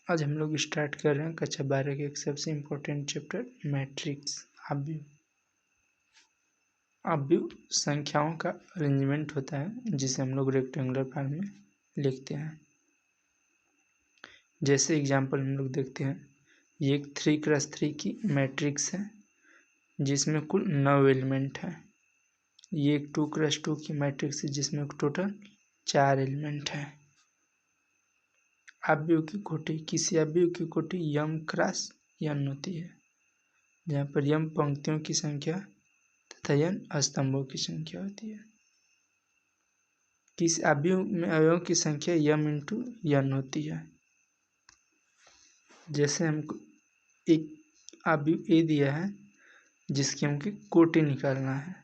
आज हम लोग स्टार्ट कर रहे हैं कक्षा 12 के एक सबसे इम्पोर्टेंट चैप्टर मैट्रिक्स। आव्यूह। आव्यूह संख्याओं का अरेंजमेंट होता है जिसे हम लोग रेक्टेंगुलर फॉर्म में लिखते हैं। जैसे एग्जांपल हम लोग देखते हैं, ये एक 3x3 की मैट्रिक्स है जिसमें कुल 9 एलिमेंट हैं। ये एक 2x2 की मैट्रिक्स है जिसमें टोटल 4 एलिमेंट हैं। आव्यूह की कोटि, किसी आव्यूह की कोटि m क्रॉस n होती है, जहाँ पर m पंक्तियों की संख्या तथा n स्तंभों की संख्या होती है। किस आव्यूह में अवयवों की संख्या m इंटू n होती है। जैसे हमको एक आव्यूह A दिया है जिसकी हमको कोटि निकालना है,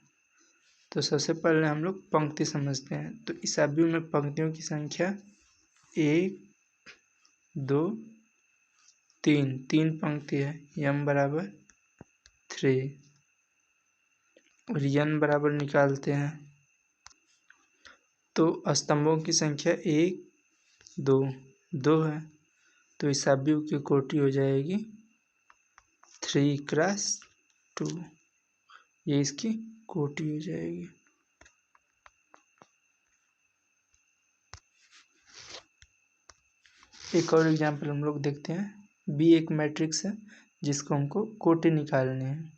तो सबसे पहले हम लोग पंक्ति समझते हैं। तो इस आव्यूह में पंक्तियों की संख्या 1 2 3 पंक्ति है, m बराबर 3 और n बराबर निकालते हैं तो स्तंभों की संख्या 1 2 है, तो इस आव्यूह की कोटि हो जाएगी 3x2। ये इसकी कोटि हो जाएगी। एक और एग्जांपल हम लोग देखते हैं। B एक मैट्रिक्स है जिसको हमको कोटि निकालनी है,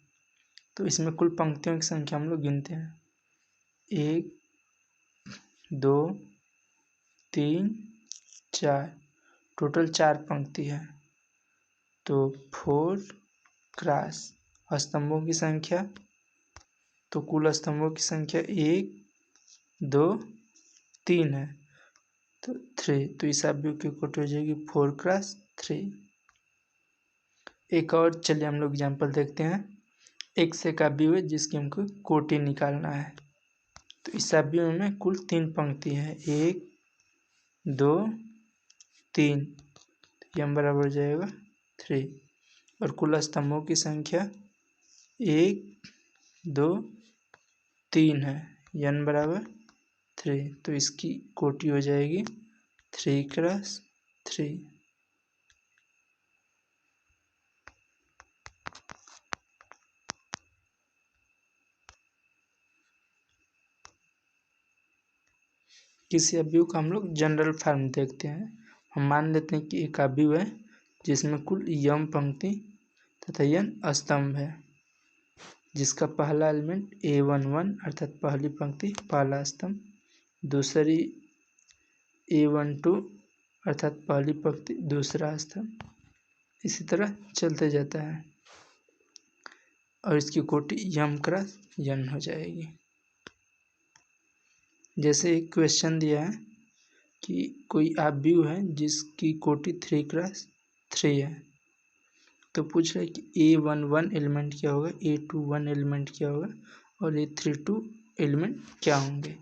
तो इसमें कुल पंक्तियों की संख्या हम लोग गिनते हैं 1 2 3 4, टोटल 4 पंक्ति है। तो 4 क्रॉस स्तंभों की संख्या, तो कुल स्तंभों की संख्या 1 2 3 है, तो 3, तो इस आव्यूह की कोटि हो जाएगी 4x3। एक और चलिए हम लोग एग्जांपल देखते हैं। x एक आव्यूह है जिसकी हमको कोटि निकालना है, तो इस आव्यूह में कुल 3 पंक्ति है, 1 2 3, m बराबर हो जाएगा 3 और कुल स्तंभों की संख्या 1 2 3 है, n बराबर 3, तो इसकी कोटि हो जाएगी 3x3। किसी आव्यूह का हम लोग जनरल फॉर्म देखते हैं। हम मान लेते हैं कि एक आव्यूह है जिसमें कुल m पंक्ति तथा n स्तंभ है, जिसका पहला एलिमेंट a11 अर्थात पहली पंक्ति पहला स्तंभ, दूसरी a12 अर्थात पहली पंक्ति दूसरा स्तंभ, इसी तरह चलते जाता है और इसकी कोटि m क्रॉस n हो जाएगी। जैसे एक क्वेश्चन दिया है कि कोई आव्यूह है जिसकी कोटि 3x3 है, तो पूछ रहा है कि a11 एलिमेंट क्या होगा, a21 एलिमेंट क्या होगा और a32 एलिमेंट क्या होंगे।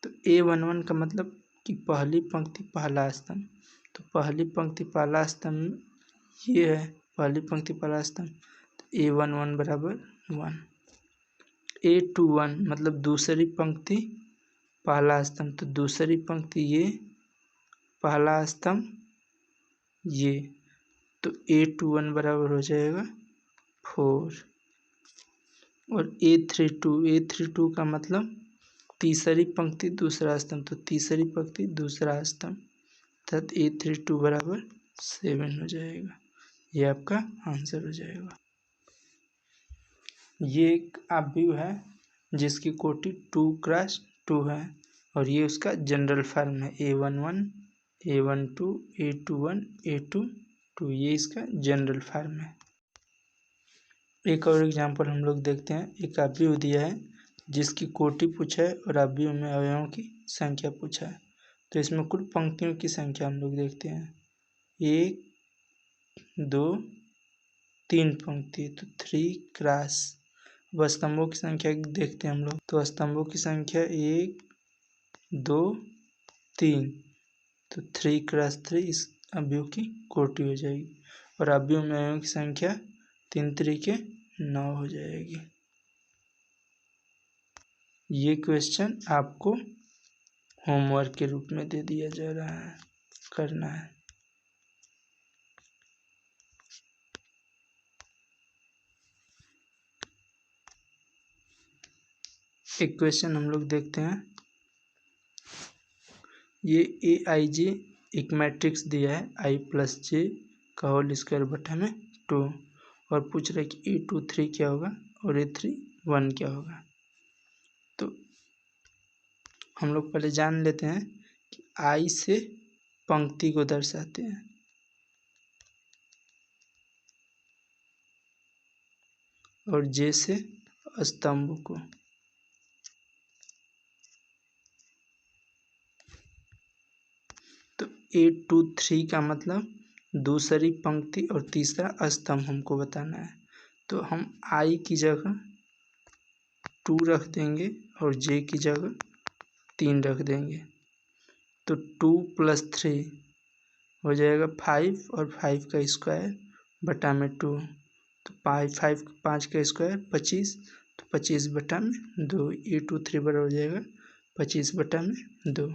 तो a11 का मतलब कि पहली पंक्ति पहला स्तंभ, तो पहली पंक्ति पहला स्तंभ ये है, पहली पंक्ति पहला स्तंभ, तो a11 बराबर 1। a21 मतलब दूसरी पंक्ति पहला स्तंभ, तो दूसरी पंक्ति ये पहला स्तंभ ये, तो a21 बराबर हो जाएगा 4 और a32 का मतलब तीसरी पंक्ति दूसरा स्तंभ, तो तीसरी पंक्ति दूसरा स्तंभ, अर्थात a32 बराबर 7 हो जाएगा। ये आपका आंसर हो जाएगा। ये एक आव्यूह है जिसकी कोटि 2x2 है और ये उसका जनरल फॉर्म है a11 a12 a21 a22, ये इसका जनरल फॉर्म है। एक और एग्जांपल हम लोग देखते हैं। एक आव्यूह दिया है जिसकी कोटि पूछा है और आव्यूह में अवयवों की संख्या पूछा है, तो इसमें कुल पंक्तियों की संख्या हम लोग देखते हैं 1 2 3 पंक्ति, तो 3x। अब स्तंभों की संख्या देखते हैं हम लोग, तो स्तंभों की संख्या 1 2 3, तो 3x3 इस आव्यूह की कोटि हो जाएगी और आव्यूह में अवयवों की संख्या 3 3 9 हो जाएगी। ये क्वेश्चन आपको होमवर्क के रूप में दे दिया जा रहा है, करना है। एक क्वेश्चन हम लोग देखते हैं। ये AIJ एक मैट्रिक्स दिया है I+J का होल स्क्वायर बटा में 2 और पूछ रहा है कि A23 क्या होगा और A31 क्या होगा। तो हम लोग पहले जान लेते हैं कि I से पंक्ति को दर्शाते हैं और J से स्तंभ को। तो A23 का मतलब दूसरी पंक्ति और तीसरा स्तंभ हमको बताना है। तो हम I की जगह 2 रख देंगे और J की जगह 3 रख देंगे। तो 2 + 3 हो जाएगा 5 और 5 का स्क्वायर बटा में 2। तो 5 का स्क्वायर 25, तो 25 बटा में 2। A23 बराबर हो जाएगा 25 बटा में 2।